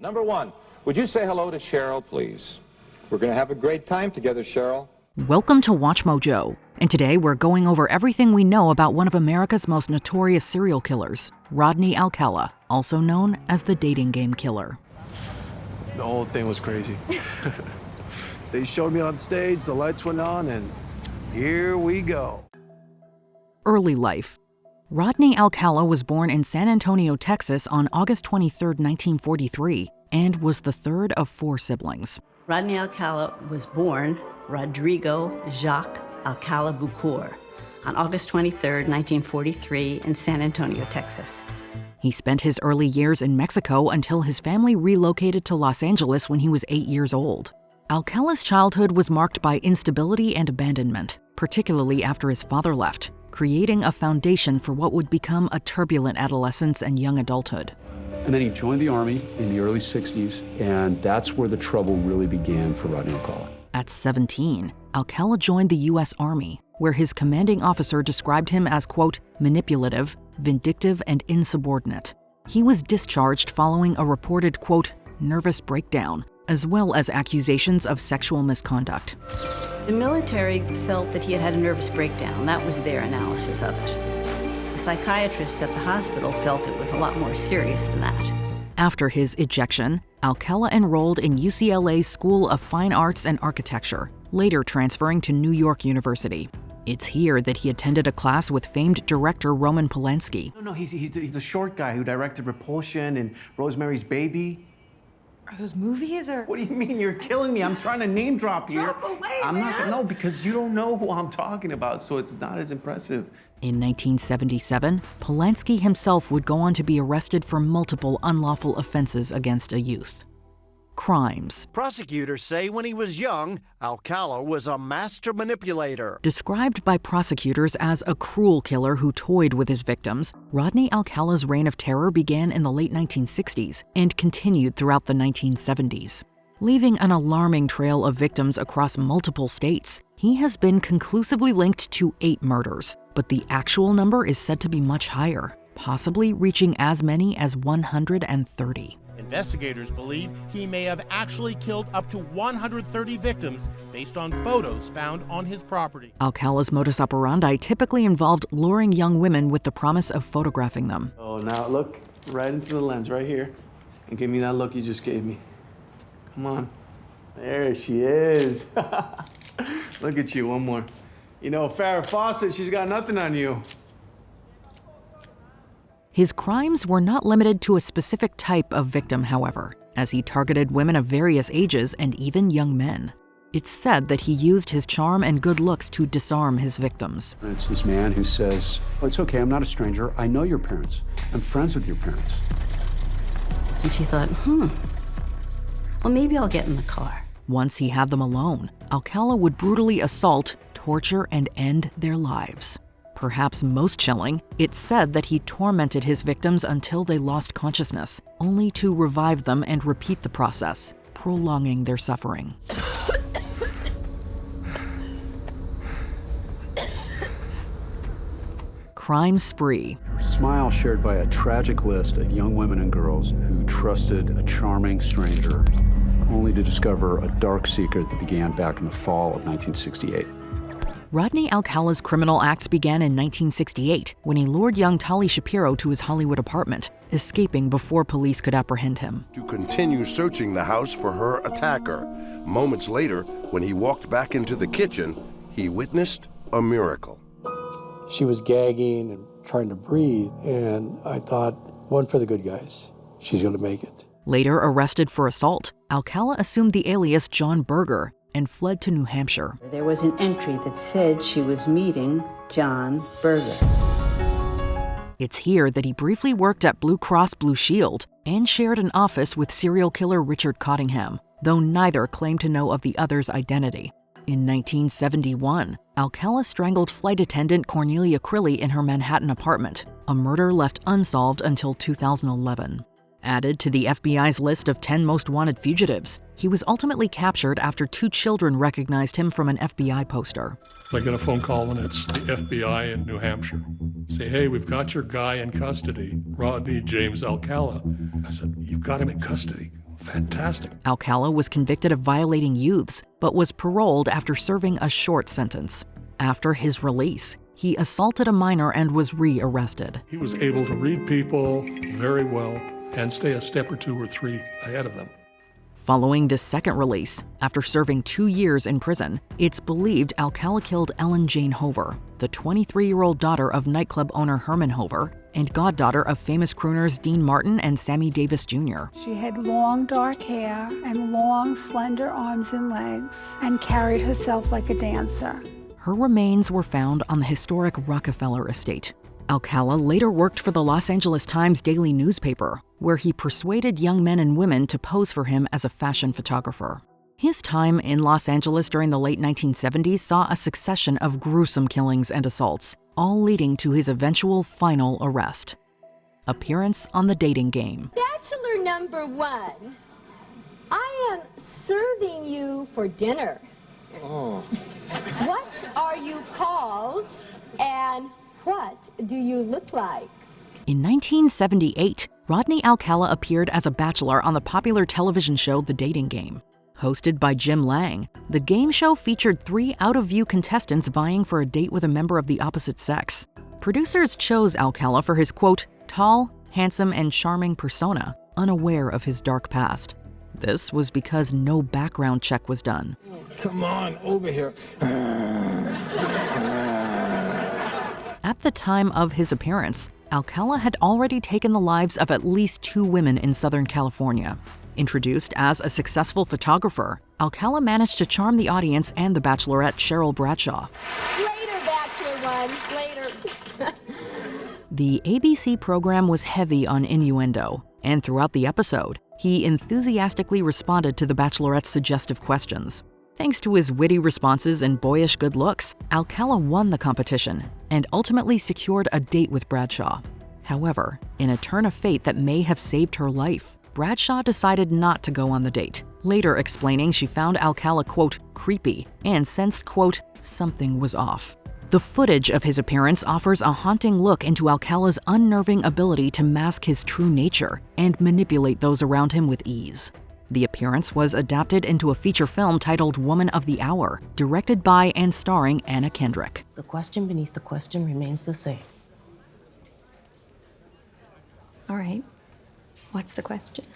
Number one, would you say hello to Cheryl, please? We're going to have a great time together, Cheryl. Welcome to Watch Mojo, and today we're going over everything we know about one of America's most notorious serial killers, Rodney Alcala, also known as the dating game killer. The whole thing was crazy. They showed me on stage, the lights went on, and here we go. Early life. Rodney Alcala was born in San Antonio, Texas on August 23, 1943, and was the third of four siblings. Rodney Alcala was born Rodrigo Jacques Alcala Bucur on August 23, 1943, in San Antonio, Texas. He spent his early years in Mexico until his family relocated to Los Angeles when he was 8 years old. Alcala's childhood was marked by instability and abandonment, particularly after his father left, creating a foundation for what would become a turbulent adolescence and young adulthood. And then he joined the Army in the early 60s, and that's where the trouble really began for Rodney Alcala. At 17, Alcala joined the U.S. Army, where his commanding officer described him as, quote, manipulative, vindictive, and insubordinate. He was discharged following a reported, quote, nervous breakdown, as well as accusations of sexual misconduct. The military felt that he had had a nervous breakdown. That was their analysis of it. The psychiatrists at the hospital felt it was a lot more serious than that. After his ejection, Alcala enrolled in UCLA's School of Fine Arts and Architecture, later transferring to New York University. It's here that he attended a class with famed director Roman Polanski. No, he's the short guy who directed Repulsion and Rosemary's Baby. Are those movies or? What do you mean? You're killing me. I'm trying to name drop here. Drop away, I'm not man. gonna know because you don't know who I'm talking about, so it's not as impressive. In 1977, Polanski himself would go on to be arrested for multiple unlawful offenses against a youth. Crimes. Prosecutors say when he was young, Alcala was a master manipulator. Described by prosecutors as a cruel killer who toyed with his victims, Rodney Alcala's reign of terror began in the late 1960s and continued throughout the 1970s. Leaving an alarming trail of victims across multiple states, he has been conclusively linked to 8 murders, but the actual number is said to be much higher, possibly reaching as many as 130. Investigators believe he may have actually killed up to 130 victims based on photos found on his property. Alcala's modus operandi typically involved luring young women with the promise of photographing them. Oh, now look right into the lens right here and give me that look you just gave me. Come on. There she is. Look at you, one more. You know, Farrah Fawcett, she's got nothing on you. His crimes were not limited to a specific type of victim, however, as he targeted women of various ages and even young men. It's said that he used his charm and good looks to disarm his victims. And it's this man who says, oh, it's okay, I'm not a stranger. I know your parents. I'm friends with your parents. And she thought, well, maybe I'll get in the car. Once he had them alone, Alcala would brutally assault, torture, and end their lives. Perhaps most chilling, it's said that he tormented his victims until they lost consciousness, only to revive them and repeat the process, prolonging their suffering. Crime spree. Smile shared by a tragic list of young women and girls who trusted a charming stranger, only to discover a dark secret that began back in the fall of 1968. Rodney Alcala's criminal acts began in 1968 when he lured young Tali Shapiro to his Hollywood apartment, escaping before police could apprehend him. To continue searching the house for her attacker. Moments later, when he walked back into the kitchen, he witnessed a miracle. She was gagging and trying to breathe, and I thought, one for the good guys. She's going to make it. Later arrested for assault, Alcala assumed the alias John Berger and fled to New Hampshire. There was an entry that said she was meeting John Berger. It's here that he briefly worked at Blue Cross Blue Shield and shared an office with serial killer Richard Cottingham, though neither claimed to know of the other's identity. In 1971, Alcala strangled flight attendant Cornelia Crilly in her Manhattan apartment, a murder left unsolved until 2011. Added to the FBI's list of 10 most wanted fugitives, he was ultimately captured after 2 children recognized him from an FBI poster. I get a phone call and it's the FBI in New Hampshire. Say, hey, we've got your guy in custody, Rodney James Alcala. I said, you've got him in custody? fantastic. Alcala was convicted of violating youths, but was paroled after serving a short sentence. After his release, he assaulted a minor and was re-arrested. He was able to read people very well and stay a step or two or three ahead of them. Following this second release, after serving 2 years in prison, it's believed Alcala killed Ellen Jane Hover, the 23-year-old daughter of nightclub owner Herman Hover and goddaughter of famous crooners Dean Martin and Sammy Davis Jr. She had long dark hair and long slender arms and legs and carried herself like a dancer. Her remains were found on the historic Rockefeller estate. Alcala later worked for the Los Angeles Times daily newspaper, where he persuaded young men and women to pose for him as a fashion photographer. His time in Los Angeles during the late 1970s saw a succession of gruesome killings and assaults, all leading to his eventual final arrest. Appearance on The Dating Game. Bachelor number 1, I am serving you for dinner. Oh. What are you called, and what do you look like? In 1978, Rodney Alcala appeared as a bachelor on the popular television show The Dating Game. Hosted by Jim Lang, the game show featured 3 out-of-view contestants vying for a date with a member of the opposite sex. Producers chose Alcala for his, quote, tall, handsome, and charming persona, unaware of his dark past. This was because no background check was done. Come on, over here. At the time of his appearance, Alcala had already taken the lives of at least 2 women in Southern California. Introduced as a successful photographer, Alcala managed to charm the audience and the bachelorette Cheryl Bradshaw. Later, Bachelor 1, later. The ABC program was heavy on innuendo, and throughout the episode, he enthusiastically responded to the bachelorette's suggestive questions. Thanks to his witty responses and boyish good looks, Alcala won the competition and ultimately secured a date with Bradshaw. However, in a turn of fate that may have saved her life, Bradshaw decided not to go on the date, later explaining she found Alcala, quote, creepy, and sensed, quote, something was off. The footage of his appearance offers a haunting look into Alcala's unnerving ability to mask his true nature and manipulate those around him with ease. The appearance was adapted into a feature film titled Woman of the Hour, directed by and starring Anna Kendrick. The question beneath the question remains the same. All right. What's the question?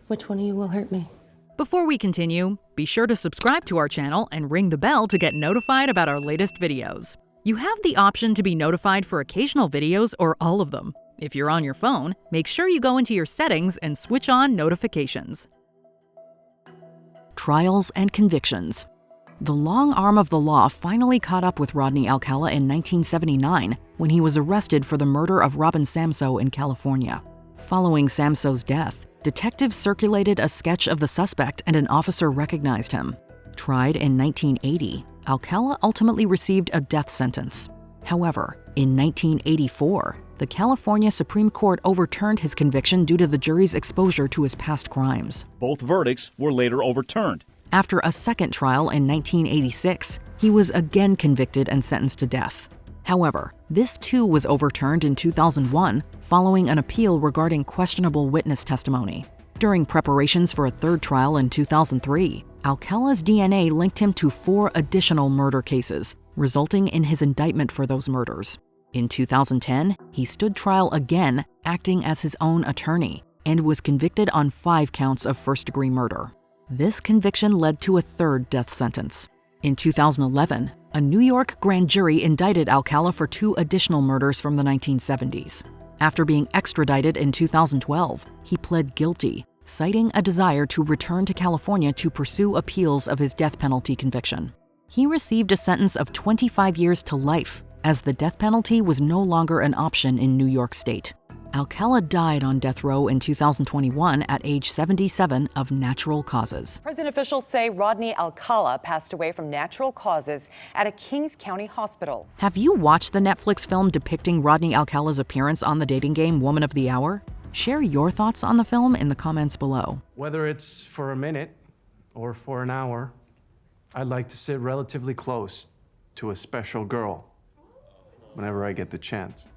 Which one of you will hurt me? Before we continue, be sure to subscribe to our channel and ring the bell to get notified about our latest videos. You have the option to be notified for occasional videos or all of them. If you're on your phone, make sure you go into your settings and switch on notifications. Trials and convictions. The long arm of the law finally caught up with Rodney Alcala in 1979 when he was arrested for the murder of Robin Samsoe in California. Following Samsoe's death, detectives circulated a sketch of the suspect and an officer recognized him. Tried in 1980, Alcala ultimately received a death sentence. However, in 1984, the California Supreme Court overturned his conviction due to the jury's exposure to his past crimes. Both verdicts were later overturned. After a second trial in 1986, he was again convicted and sentenced to death. However, this too was overturned in 2001 following an appeal regarding questionable witness testimony. During preparations for a third trial in 2003, Alcala's DNA linked him to 4 additional murder cases, resulting in his indictment for those murders. In 2010, he stood trial again, acting as his own attorney, and was convicted on 5 counts of first-degree murder. This conviction led to a third death sentence. In 2011, a New York grand jury indicted Alcala for 2 additional murders from the 1970s. After being extradited in 2012, he pled guilty, citing a desire to return to California to pursue appeals of his death penalty conviction. He received a sentence of 25 years to life, as the death penalty was no longer an option in New York State. Alcala died on death row in 2021 at age 77 of natural causes. Prison officials say Rodney Alcala passed away from natural causes at a Kings County hospital. Have you watched the Netflix film depicting Rodney Alcala's appearance on the dating game Woman of the Hour? Share your thoughts on the film in the comments below. Whether it's for a minute or for an hour, I'd like to sit relatively close to a special girl whenever I get the chance.